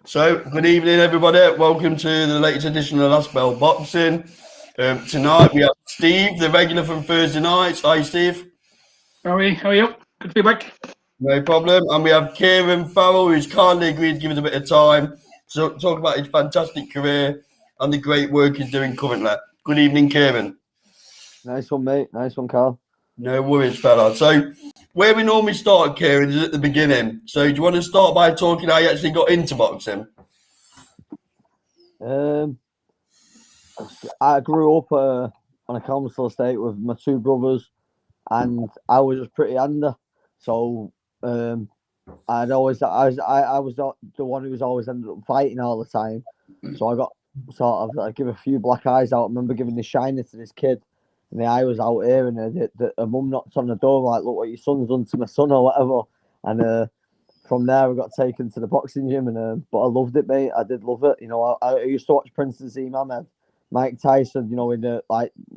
So, good evening, everybody. Welcome to the latest edition of Last Bell Boxing. Tonight we have Steve, the regular from Thursday nights. Hi, Steve. How are you? Good to be back. No problem. And we have Kieran Farrell, who's kindly agreed to give us a bit of time to talk about his fantastic career and the great work he's doing currently. Good evening, Kieran. Nice one, mate. Nice one, Carl. No worries, fella. So, where we normally start, Kieran, is at the beginning. So, do you want to start by talking how you actually got into boxing? I grew up on a council estate with my two brothers, and I was just pretty under. So I was the one who was always ended up fighting all the time. So I got sort of give a few black eyes out. I remember giving the shiner to this kid, and the eye was out here, and a mum knocked on the door like, "Look what your son's done to my son," or whatever. And from there, I got taken to the boxing gym, and but I loved it, mate. I did love it. You know, I used to watch Prince and Z Man, Mike Tyson. You know, in the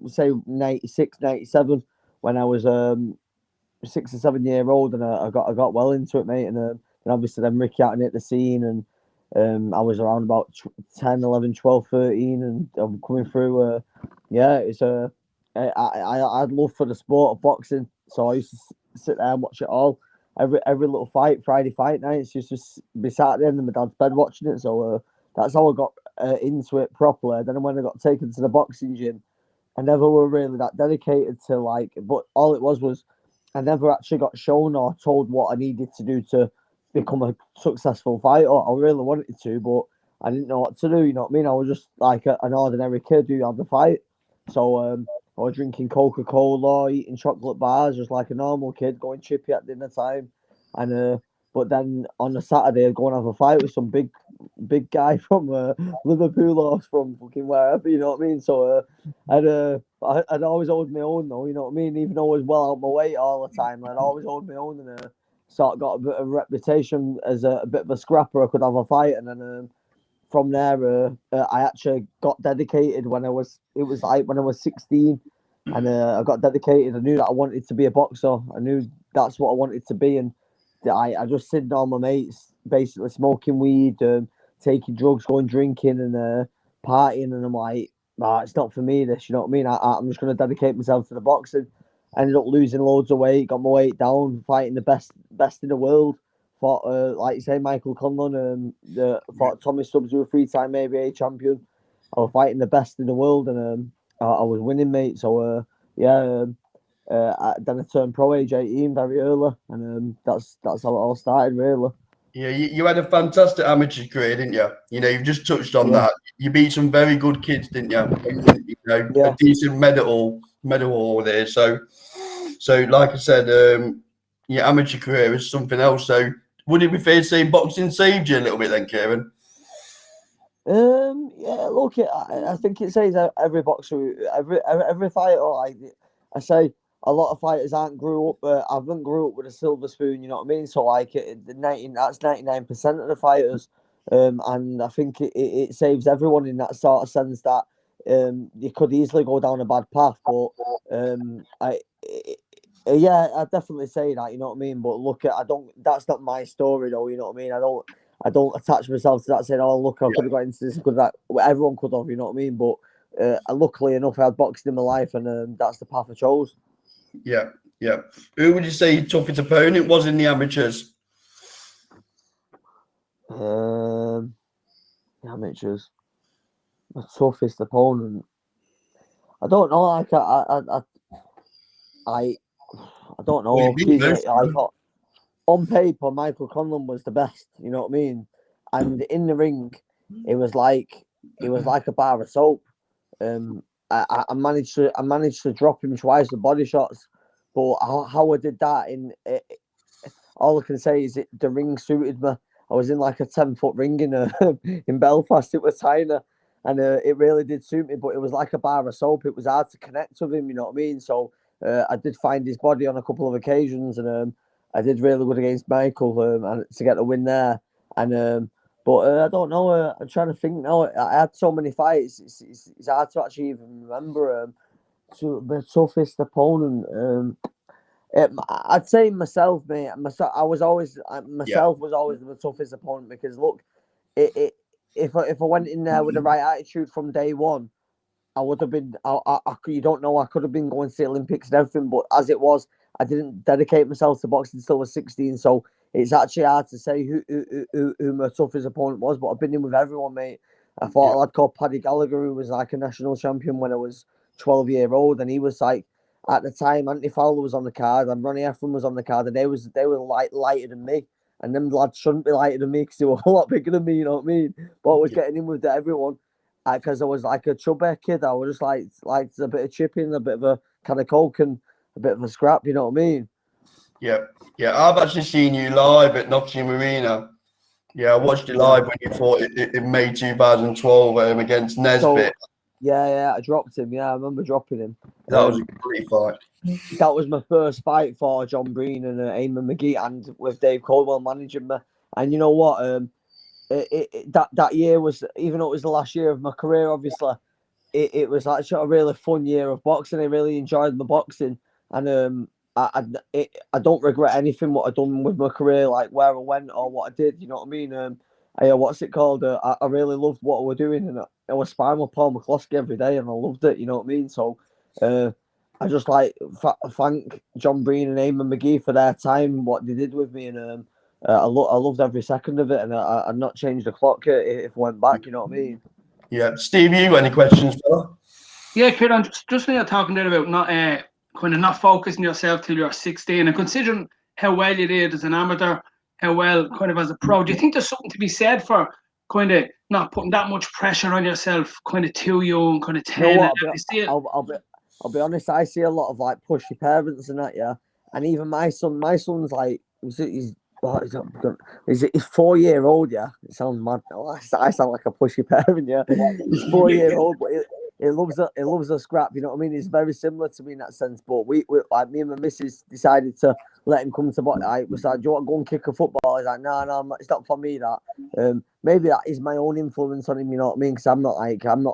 say 96, 97, when I was 6 or 7 year old, and I got well into it, mate. And obviously then Ricky Hatton hit the scene, and I was around about 10, 11, 12, 13, and I'm coming through. It's I'd love for the sport of boxing, so I used to sit there and watch it all. Every little fight, Friday fight nights, used to be sat at the end of my dad's bed watching it. So that's how I got into it properly. Then when I got taken to the boxing gym, I never were really that dedicated to but all it was I never actually got shown or told what I needed to do to become a successful fighter. I really wanted to, but I didn't know what to do. You know what I mean? I was just like an ordinary kid who had the fight. So I was drinking Coca-Cola, eating chocolate bars, just like a normal kid, going chippy at dinner time. And but then on a Saturday, I'd go and have a fight with some big guy from Liverpool or from fucking wherever, you know what I mean? So I'd always hold my own, though, you know what I mean? Even though I was well out my weight all the time, I'd always hold my own, and sort of got a bit of a reputation as a bit of a scrapper. I could have a fight, and then from there, I actually got dedicated when it was like when I was 16, and I got dedicated. I knew that I wanted to be a boxer. I knew that's what I wanted to be, and I just seen all my mates basically smoking weed, taking drugs, going drinking, and partying, and I'm like, nah, it's not for me. This, you know what I mean? I'm just going to dedicate myself to the boxing. I ended up losing loads of weight, got my weight down, fighting the best in the world. Fought, like you say, Michael Conlon, fought Tommy Stubbs, who was a 3-time ABA champion. I was fighting the best in the world, and I was winning, mate. So then I turned pro age 18 very early, and that's how it all started, really. Yeah, you had a fantastic amateur career, didn't you? You know, you've just touched on that. You beat some very good kids, didn't you? A decent medal haul there. So like I said, your amateur career is something else. So would it be fair to say boxing saved you a little bit then, Kieran? Yeah, look, I think it says every boxer, every fighter, like I say, a lot of fighters haven't grew up. Haven't grew up with a silver spoon. You know what I mean? So like, that's 99% of the fighters, and I think it saves everyone in that sort of sense that you could easily go down a bad path, but I definitely say that. You know what I mean? But look, I don't. That's not my story, though. You know what I mean? I don't attach myself to that saying, "Oh, look, I could have got into this." Could that? Everyone could have. You know what I mean? But luckily enough, I had boxing in my life, and that's the path I chose. Yeah. Who would you say your toughest opponent was in the amateurs? The amateurs, my toughest opponent. I don't know. Like I don't know. I thought on paper, Michael Conlon was the best. You know what I mean? And in the ring, it was like a bar of soap. I managed to drop him twice with body shots, but how I did that all I can say is the ring suited me. I was in like a 10-foot ring in Belfast. It was tiny, and it really did suit me. But it was like a bar of soap. It was hard to connect with him. You know what I mean? So I did find his body on a couple of occasions, and I did really good against Michael and to get the win there. And but I don't know. I'm trying to think now. I had so many fights. It's hard to actually even remember. The toughest opponent. I'd say myself, mate. Myself was always the toughest opponent because look, if I went in there with the right attitude from day one, I would have been. You don't know. I could have been going to the Olympics and everything, but as it was, I didn't dedicate myself to boxing until I was 16. So it's actually hard to say who my toughest opponent was. But I've been in with everyone, mate. I fought a lad called Paddy Gallagher, who was like a national champion when I was 12-year-old, and he was like, at the time, Anthony Fowler was on the card and Ronnie Efron was on the card, and they were like lighter than me. And them lads shouldn't be lighter than me because they were a lot bigger than me, you know what I mean? But I was getting in with everyone because I was like a chubby kid. I was just like a bit of chipping, a bit of a can of coke, and a bit of a scrap, you know what I mean? Yeah. I've actually seen you live at Nottingham Arena. Yeah, I watched it live when you fought in May 2012 against Nesbitt. Yeah, I dropped him. Yeah, I remember dropping him. That was a great fight. That was my first fight for John Breen and Eamon McGee, and with Dave Caldwell managing me. And you know what? That year was, even though it was the last year of my career, obviously, it was actually a really fun year of boxing. I really enjoyed my boxing, and I don't regret anything what I've done with my career, like where I went or what I did. You know what I mean? What's it called? I really loved what I was doing, and I was sparring with Paul McCloskey every day, and I loved it. You know what I mean? So, I just like thank John Breen and Eamon McGee for their time, what they did with me, and I loved every second of it, and I'd not changed the clock if I went back. You know what I mean? Yeah, Steve, you any questions, fella? Yeah, Kieran, just when you're talking there about not kind of not focusing yourself till you're 16, and considering how well you did as an amateur, how well kind of as a pro, do you think there's something to be said for kind of not putting that much pressure on yourself, kind of too young, kind of 10? You know what, I'll be honest. I see a lot of like pushy parents and that, yeah. And even my son's like he's 4-year-old, yeah. It sounds mad. I sound like a pushy parent, yeah. He's 4-year-old, but he loves a scrap. You know what I mean? He's very similar to me in that sense. But we like me and my missus decided to let him come to box. I was like, "Do you want to go and kick a football?" He's like, "No, it's not for me." That maybe that is my own influence on him. You know what I mean? Because I'm not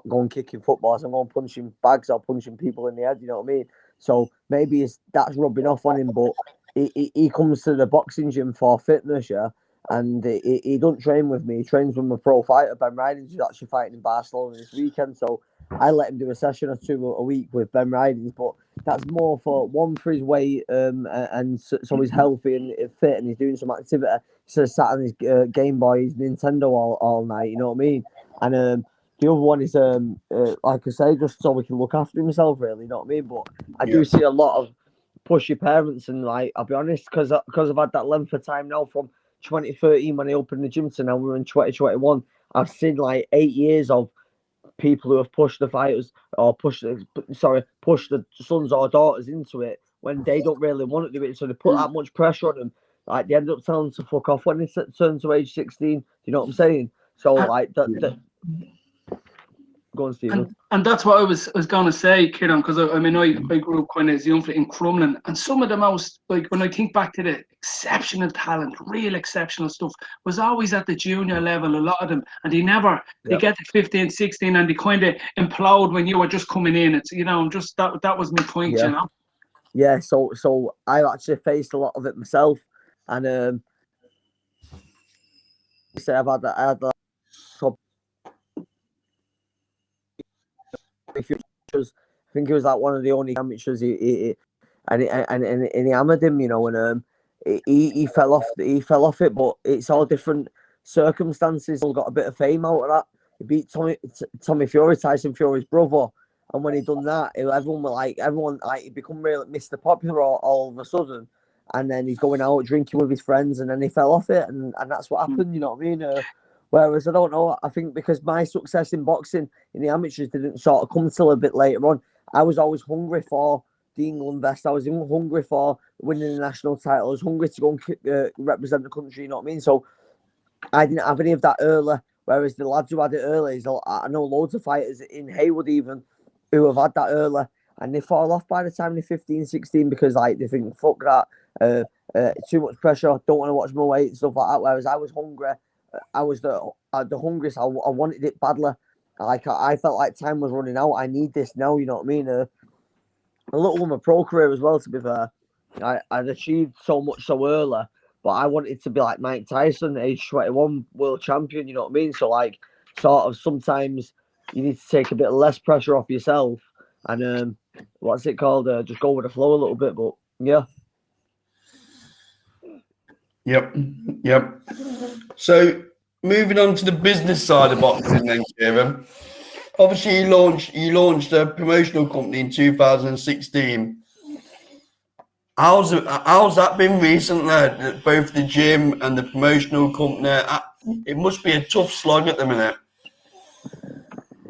going kicking footballs. I'm going punching bags or punching people in the head. You know what I mean? So maybe that's rubbing off on him, but. He comes to the boxing gym for fitness, yeah, and he don't train with me. He trains with my pro fighter, Ben Ridings, who's actually fighting in Barcelona this weekend. So I let him do a session or two a week with Ben Ridings, but that's more for his weight, and so he's healthy and fit, and he's doing some activity. Instead of sat on his Game Boy, his Nintendo all night, you know what I mean? And the other one is like I say, just so we can look after himself, really, you know what I mean? But I do see a lot of push your parents, and like I'll be honest, because I've had that length of time now from 2013 when I opened the gym to now we're in 2021. I've seen like 8 years of people who have pushed the fighters or pushed the sons or daughters into it when they don't really want to do it. So they put that much pressure on them, like they end up telling them to fuck off when they turn to age 16. Do you know what I'm saying? So like that. Go on, Stephen. And that's what I was going to say, Kieran, because I mean, I grew up kind of as young in Crumlin, and some of the most, like, when I think back to the exceptional talent, real exceptional stuff, was always at the junior level, a lot of them, and they get to 15, 16, and they kind of implode when you were just coming in. It's, you know, just that was my point, you know? Yeah, so I actually faced a lot of it myself, and I had that. I think he was like one of the only amateurs he hammered him, you know, and he fell off it, but it's all different circumstances. He got a bit of fame out of that. He beat Tommy Fury, Tyson Fury's brother, and when he done that, everyone he become really Mr. Popular all of a sudden, and then he's going out drinking with his friends, and then he fell off it, and that's what happened, you know what I mean? Whereas I don't know, I think because my success in boxing in the amateurs didn't sort of come till a bit later on. I was always hungry for the England vest. I was hungry for winning the national title. I was hungry to go and represent the country, you know what I mean? So I didn't have any of that early. Whereas the lads who had it early, I know loads of fighters in Haywood even who have had that early, and they fall off by the time they're 15, 16 because like they think, fuck that, too much pressure, don't want to watch my weight and stuff like that. Whereas I was hungry. I was the hungriest. I wanted it badly. Like I felt like time was running out. I need this now. You know what I mean? A little with my pro career as well. To be fair, I'd achieved so much so early but I wanted to be like Mike Tyson, age 21, world champion. You know what I mean? So like, sort of sometimes you need to take a bit less pressure off yourself and what's it called? Just go with the flow a little bit. But yeah. Yep. So moving on to the business side of boxing, then, Kieran. Obviously, you launched a promotional company in 2016. How's that been recently? Both the gym and the promotional company. It must be a tough slog at the minute.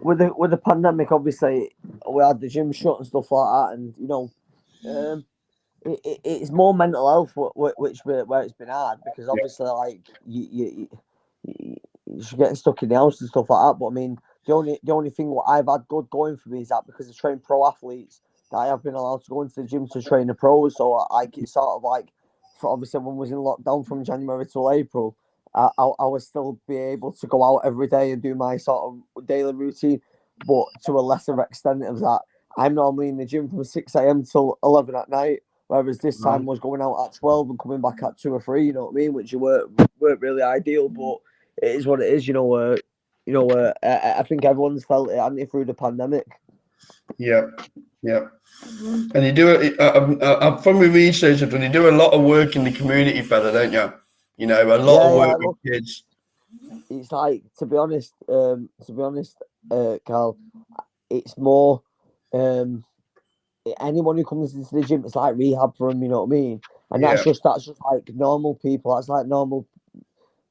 With the pandemic, obviously, we had the gym shut and stuff like that, and you know, it's more mental health where it's been hard because obviously, like you're getting stuck in the house and stuff like that. But I mean, the only thing what I've had good going for me is that because I train pro athletes, that I have been allowed to go into the gym to train the pros. So like it's sort of like, for obviously when we was in lockdown from January till April, I would still be able to go out every day and do my sort of daily routine, but to a lesser extent of that. I'm normally in the gym from 6 a.m. till 11 at night, whereas this time was going out at 12 and coming back at 2 or 3, you know what I mean? Which weren't really ideal, but it is what it is, I think everyone's felt it, hasn't it, through the pandemic. Yeah. And you do it from my research. You do a lot of work in the community, fella, don't you? You know, a lot of work with kids. It's like, to be honest, Carl, it's more anyone who comes into the gym, it's like rehab for them, you know what I mean? And that's just like normal people. That's like normal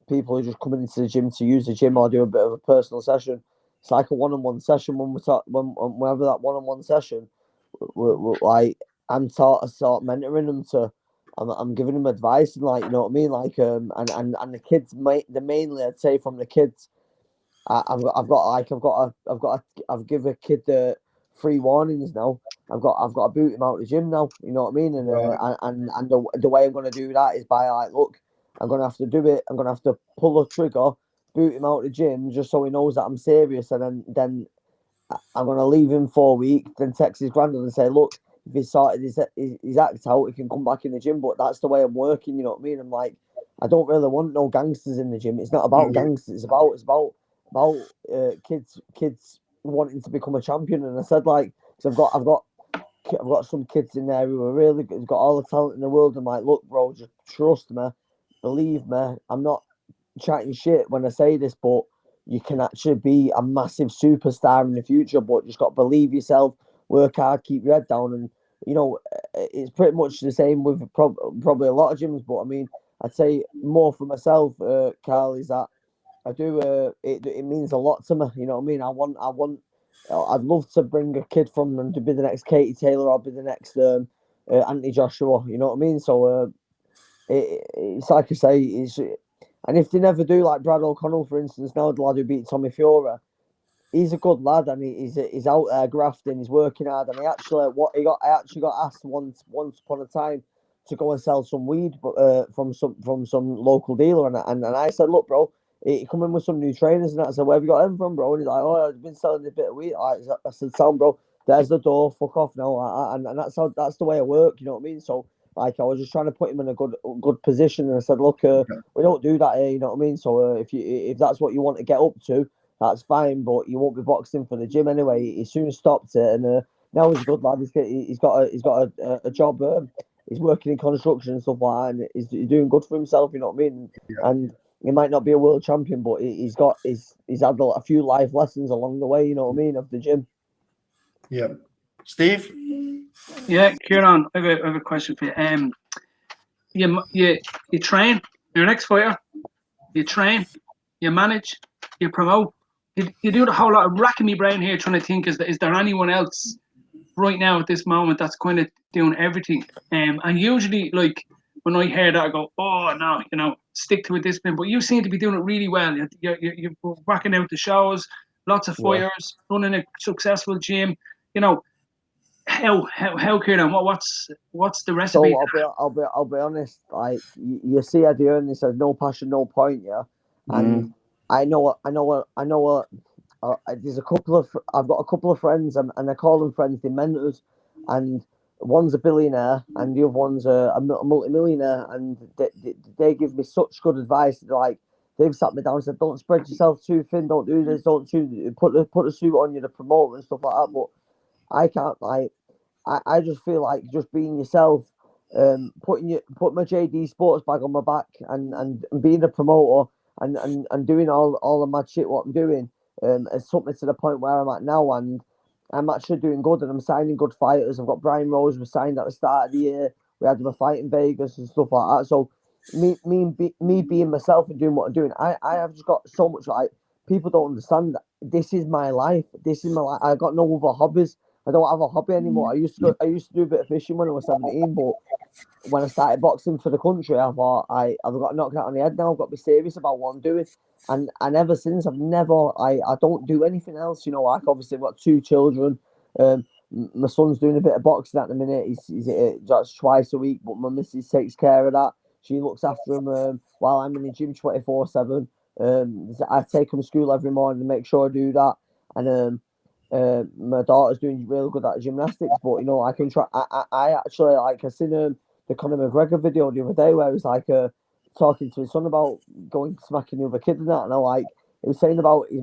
people who just coming into the gym to use the gym or do a bit of a personal session. It's like a one-on-one session when we have that one-on-one session. We're like, I'm sort of mentoring them to. I'm giving them advice and, like, you know what I mean, like and the kids, mainly I'd say from the kids, I've given a kid 3 warnings now. I've got to boot him out of the gym now. You know what I mean? And and the way I'm going to do that is by, like, look, I'm going to have to do it. I'm going to have to pull a trigger, boot him out of the gym, just so he knows that I'm serious. And then I'm going to leave him 4 weeks. Then text his granddad and say, look, if he's sorted his act out, he can come back in the gym. But that's the way I'm working. You know what I mean? I'm like, I don't really want no gangsters in the gym. It's not about gangsters. It's about kids wanting to become a champion. And I said, like, because I've got some kids in there who are really good, who've got all the talent in the world. I'm like, look, bro, just trust me, believe me. I'm not chatting shit when I say this, but you can actually be a massive superstar in the future. But just got to believe yourself, work hard, keep your head down, and you know, it's pretty much the same with probably a lot of gyms. But I mean, I'd say more for myself, Carl, is that I do. It means a lot to me. You know what I mean? I'd love to bring a kid from them to be the next Katie Taylor or be the next Anthony Joshua. You know what I mean? So it's like I say, and if they never do, like Brad O'Connell, for instance, now the lad who beat Tommy Fiora, he's a good lad and he's out there grafting, he's working hard, and I actually got asked once upon a time to go and sell some weed, but from some local dealer, and I said, look, bro, he come in with some new trainers, and I said, where have you got them from, bro? And he's like, oh, I've been selling a bit of weed. I said, sound, bro, there's the door, fuck off now, and that's the way I work, you know what I mean? So, like, I was just trying to put him in a good position, and I said, look, we don't do that here, you know what I mean? So if that's what you want to get up to, that's fine, but you won't be boxing for the gym anyway. He soon stopped it, and now he's a good lad. He's got a job. He's working in construction and stuff like that, and he's doing good for himself. You know what I mean? Yeah. And he might not be a world champion, but he's had a few life lessons along the way. You know what I mean, of the gym. Yeah, Steve. Yeah, Kieran, I have a question for you. You train. You're an ex-fighter. You train. You manage. You promote. You do the whole lot. I'm racking my brain here trying to think, is there anyone else right now at this moment that's kind of doing everything? And usually, like, when I hear that, I go, oh, no, stick to a discipline. But you seem to be doing it really well. You're whacking out the shows, lots of fighters, running a successful gym. You know, how Kieran, what's the recipe? So I'll be honest. Like, you see Eddie Earn, says no passion, no point. Yeah, and I know. There's I've got a couple of friends, and I call them friends, they're mentors, and one's a billionaire and the other one's a multi-millionaire, and they give me such good advice. Like, they've sat me down and said, don't spread yourself too thin, don't do this, don't put a suit on you to promote and stuff like that. But I can't, like, I just feel like just being yourself, putting my JD Sports bag on my back and being a promoter and doing all the mad shit what I'm doing, has took me to the point where I'm at now, and I'm actually doing good, and I'm signing good fighters. I've got Brian Rose was signed at the start of the year. We had him a fight in Vegas and stuff like that. So me being myself and doing what I'm doing, I have just got so much, like, people don't understand that this is my life. This is my life. I got no other hobbies. I don't have a hobby anymore. I used to do a bit of fishing when I was 17, but when I started boxing for the country, I thought I've got knocked out on the head now. I've got to be serious about what I'm doing. And ever since, I don't do anything else. You know, like, obviously I've got 2 children. My son's doing a bit of boxing at the minute. He's just twice a week, but my missus takes care of that. She looks after him while I'm in the gym 24/7. I take him to school every morning to make sure I do that. And my daughter's doing really good at gymnastics, but you know, I can try. I actually, like, I seen the Conor McGregor video the other day where he was like talking to his son about going smacking the other kid and that, and I like, he was saying about his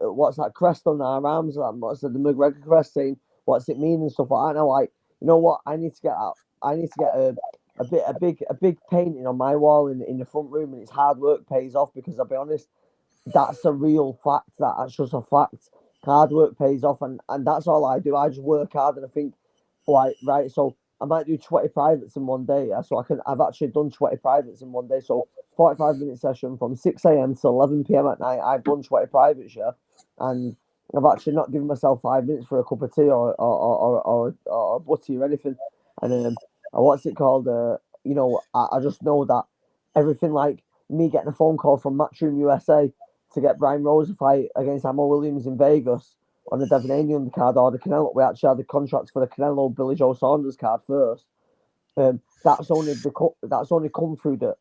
what's that crest on our arms, like, what's the McGregor crest, saying what's it mean and stuff like that. And I'm like, you know what, I need to get a big painting on my wall in the front room, and it's hard work pays off, because I'll be honest, that's a real fact. That's just a fact. Hard work pays off, and that's all I do. I just work hard, and I think, like, right, so I might do 20 privates in one day. So I've actually done 20 privates in one day. So 45-minute session from 6 a.m. to 11 p.m. at night. I've done 20 privates, yeah, and I've actually not given myself 5 minutes for a cup of tea or a butty or anything. And what's it called? You know, I just know that everything, like me getting a phone call from Matchroom USA to get Brian Rose a fight against Ammo Williams in Vegas on the Devin Haney undercard, or the Canelo. We actually had the contracts for the Canelo Billy Joe Saunders card first. That's only come through the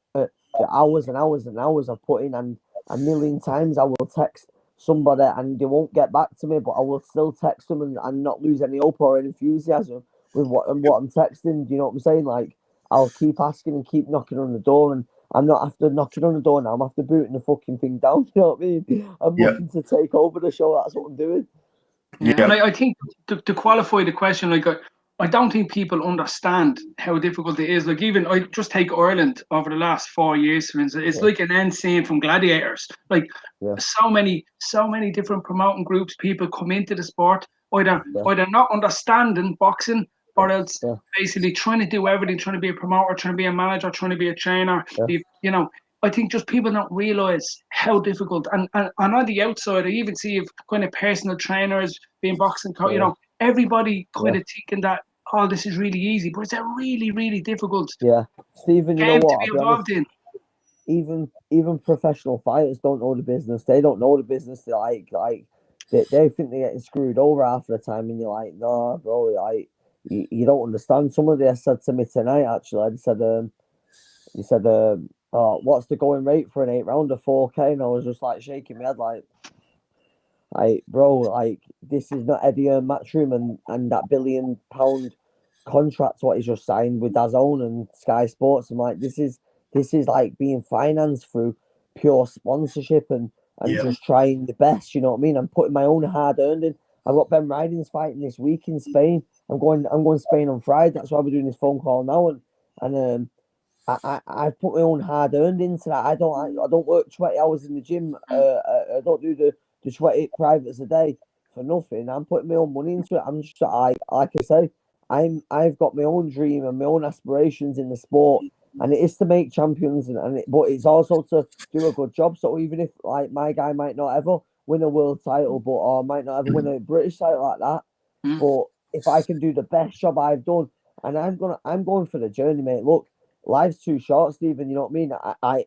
hours and hours and hours I've put in, and a million times I will text somebody and they won't get back to me, but I will still text them and not lose any hope or enthusiasm with what I'm texting. Do you know what I'm saying? Like, I'll keep asking and keep knocking on the door, and I'm not after knocking on the door now. I'm after booting the fucking thing down. You know what I mean? I'm looking to take over the show. That's what I'm doing. Yeah, and I think to qualify the question, like, I don't think people understand how difficult it is. Like, even I just take Ireland over the last 4 years, for instance. It's like an end scene from Gladiators. Like, so many different promoting groups, people come into the sport, either not understanding boxing, or else basically trying to do everything, trying to be a promoter, trying to be a manager, trying to be a trainer. You know, I think just people don't realise how difficult. And on the outside, I even see if kind of personal trainers being boxing, you know, everybody kind of thinking that, oh, this is really easy, but it's a really, really difficult Stephen, you know game what? to be involved in. Even professional fighters don't know the business. They don't know the business. They think they're getting screwed over half the time, and you're like, no, bro, like, you don't understand. Somebody has said to me tonight, actually, he said, oh, what's the going rate for an 8-rounder? 4K, and I was just like shaking my head, like, bro, like, this is not Eddie Earn Matchroom and that £1 billion contract what he's just signed with DAZN and Sky Sports. And like, this is like being financed through pure sponsorship and just trying the best. You know what I mean? I'm putting my own hard earned in. I've got Ben Ridings fighting this week in Spain. I'm going to Spain on Friday. That's why we're doing this phone call now. And I've put my own hard earned into that. I don't work 20 hours in the gym. I don't do the 20 privates a day for nothing. I'm putting my own money into it. I'm just like I say, I've got my own dream and my own aspirations in the sport, and it is to make champions, but it's also to do a good job. So even if, like, my guy might not ever win a world title, or might not ever win a British title like that, but if I can do the best job I've done, and I'm going for the journey, mate. Look, life's too short, Stephen. You know what I mean? I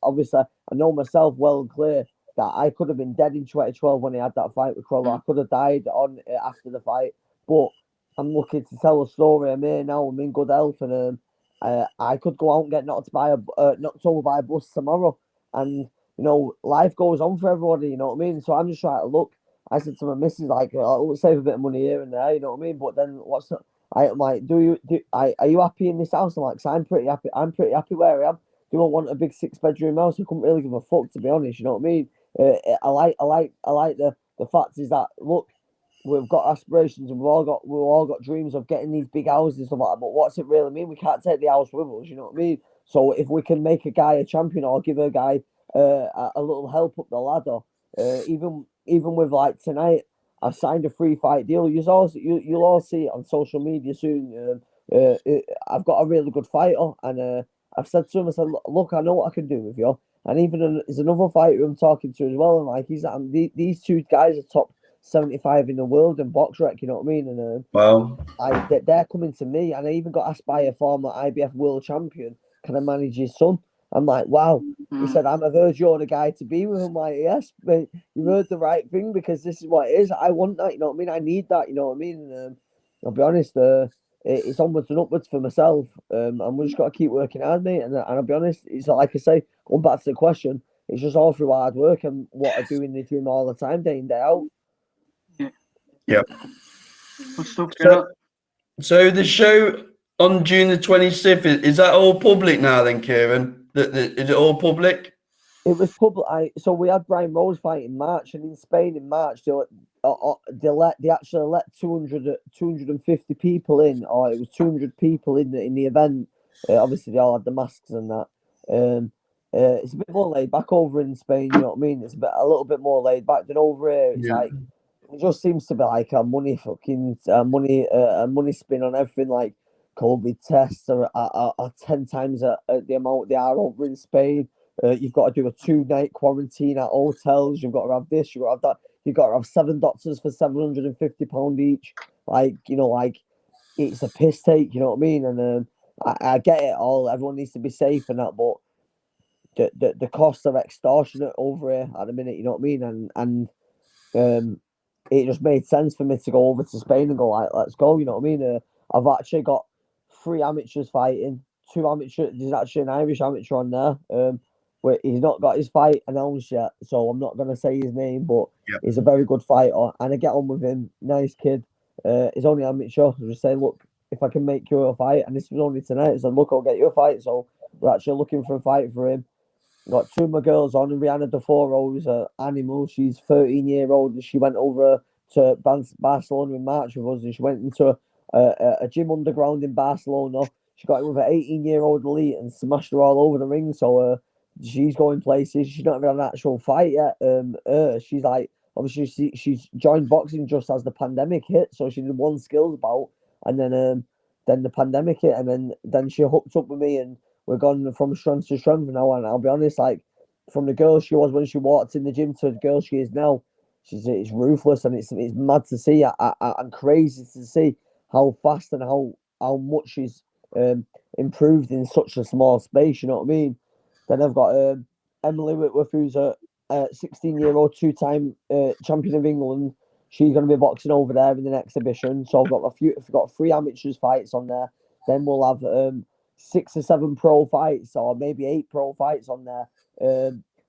obviously I know myself well and clear that I could have been dead in 2012 when I had that fight with Crawler. I could have died on after the fight, but I'm looking to tell a story. I'm here now. I'm in good health, and I could go out and get knocked over by a bus tomorrow. And you know, life goes on for everybody. You know what I mean? So I'm just trying to look. I said to my missus, like, I'll save a bit of money here and there. You know what I mean? But then I'm like, are you happy in this house? I'm like, 'cause I'm pretty happy. I'm pretty happy where I am. Do I want a big 6-bedroom house? I couldn't really give a fuck, to be honest. You know what I mean? I like the fact is that, look, we've got aspirations and we've all got dreams of getting these big houses and stuff like that. But what's it really mean? We can't take the house with us. You know what I mean? So if we can make a guy a champion or give a guy a little help up the ladder, even with like tonight, I've signed a free fight deal. You'll all see it on social media soon. I've got a really good fighter, and I've said to him, I said, look, I know what I can do with you. And even there's another fighter I'm talking to as well, and like these two guys are top 75 in the world in box rec. You know what I mean? And Wow. they're coming to me, and I even got asked by a former IBF world champion, can I manage his son? I'm like, wow. He said, I've heard you're the guy to be with. I'm like, yes, but you heard the right thing, because this is what it is. I want that, you know what I mean? I need that, you know what I mean? And I'll be honest, it's onwards and upwards for myself. And we just got to keep working hard, mate. And I'll be honest, it's like I say, going back to the question, it's just all through hard work and what I do in the gym all the time, day in, day out. Yeah. So, so the show on June the 26th, is that all public now then, Kieran? Is it all public? It was public. So we had Brian Rose fight in March, and in Spain in March, they actually let 250 people in, or it was 200 people in the event. Obviously, they all had the masks and that. It's a bit more laid back over in Spain. You know what I mean? It's a little bit more laid back than over here. It's like it just seems to be like a money spin on everything. Like COVID tests are 10 times the amount they are over in Spain. You've got to do a 2-night quarantine at hotels. You've got to have this. You've got to have that. You've got to have 7 doctors for £750 each. Like, you know, like it's a piss take. You know what I mean? And I get it all. Everyone needs to be safe and that, but the costs are extortionate over here at the minute. You know what I mean? And it just made sense for me to go over to Spain and go, like, let's go. You know what I mean? I've actually got 3 amateurs fighting. 2 amateurs. There's actually an Irish amateur on there. Where he's not got his fight announced yet, so I'm not going to say his name, but he's a very good fighter, and I get on with him. Nice kid. He's only amateur. I was saying, look, if I can make you a fight, and this was only tonight, I said, look, I'll get you a fight. So we're actually looking for a fight for him. Got 2 of my girls on, and Rihanna DeForo, who's an animal. She's 13-year-old, and she went over to Barcelona in March with us, and she went into a gym underground in Barcelona. She got in with an 18-year-old elite and smashed her all over the ring. So she's going places. She's not even had an actual fight yet. She's like, obviously she's joined boxing just as the pandemic hit, so she did 1 skills bout, and then the pandemic hit, and then she hooked up with me, and we're gone from strength to strength now. And I'll be honest, like from the girl she was when she walked in the gym to the girl she is now, it's ruthless, and it's mad to see. I'm crazy to see how fast and how much she's improved in such a small space. You know what I mean? Then I've got Emily Whitworth, who's a 16-year-old 2-time champion of England. She's going to be boxing over there in an exhibition. So I've got 3 amateurs fights on there. Then we'll have 6 or 7 pro fights, or maybe 8 pro fights on there.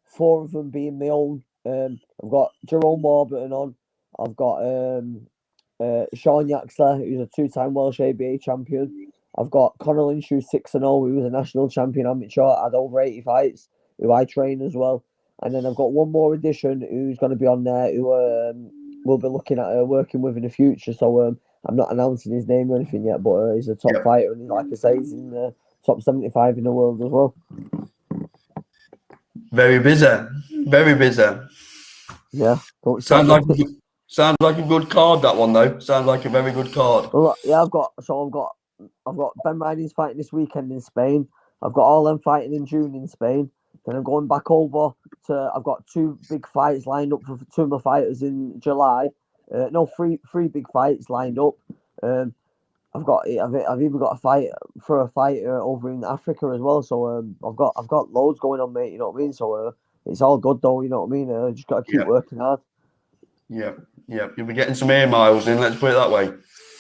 4 of them being my own. I've got Jerome Warburton on. I've got Sean Yaxler, who's a 2-time Welsh ABA champion. I've got Conor Lynch, who's 6-0, who was a national champion amateur, had over 80 fights, who I train as well. And then I've got one more addition who's going to be on there, who we'll be looking at working with in the future. So I'm not announcing his name or anything yet, but he's a top fighter, and like I say, he's in the top 75 in the world as well. Very busy. Very busy. Yeah. Sounds like a good card, that one, though. Sounds like a very good card. Well, yeah, I've got Ben Riding's fighting this weekend in Spain. I've got all them fighting in June in Spain. Then I'm going back over to. I've got 2 big fights lined up for 2 of my fighters in July. Three big fights lined up. I've even got a fight for a fighter over in Africa as well. So I've got loads going on, mate. You know what I mean? So it's all good though. You know what I mean? Just got to keep working hard. Yeah. You'll be getting some air miles in. Let's put it that way.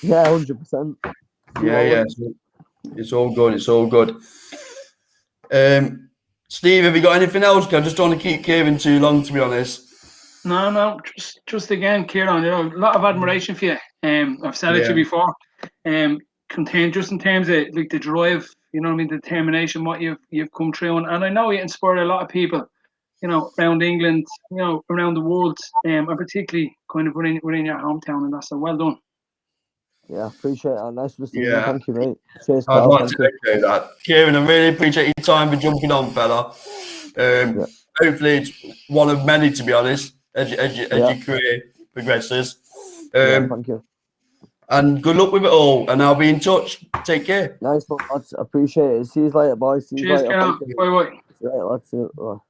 Yeah, 100%. Yeah. It's all good. It's all good. Steve, have you got anything else? I just don't want to keep Kieran too long, to be honest. No. Just again, Kieran, a lot of admiration for you. I've said it to you before. contain just in terms of like the drive, you know what I mean, the determination, what you've come through, and I know you inspired a lot of people, you know, around England, you know, around the world, and particularly kind of within your hometown, and that's so well done. Yeah, appreciate it. Nice to see you. Yeah. Thank you, mate. Cheers, I'd pal. like Thank to you. echo that. Kieran, I really appreciate your time for jumping on, fella. Yeah. Hopefully it's one of many, to be honest, as Yeah. your career progresses. Yeah, thank you. And good luck with it all, and I'll be in touch. Take care. Nice one, lads. Appreciate it. See you later, boys. See you Cheers, later. Kieran. Thank you. Bye bye. See you later, lads. See you later.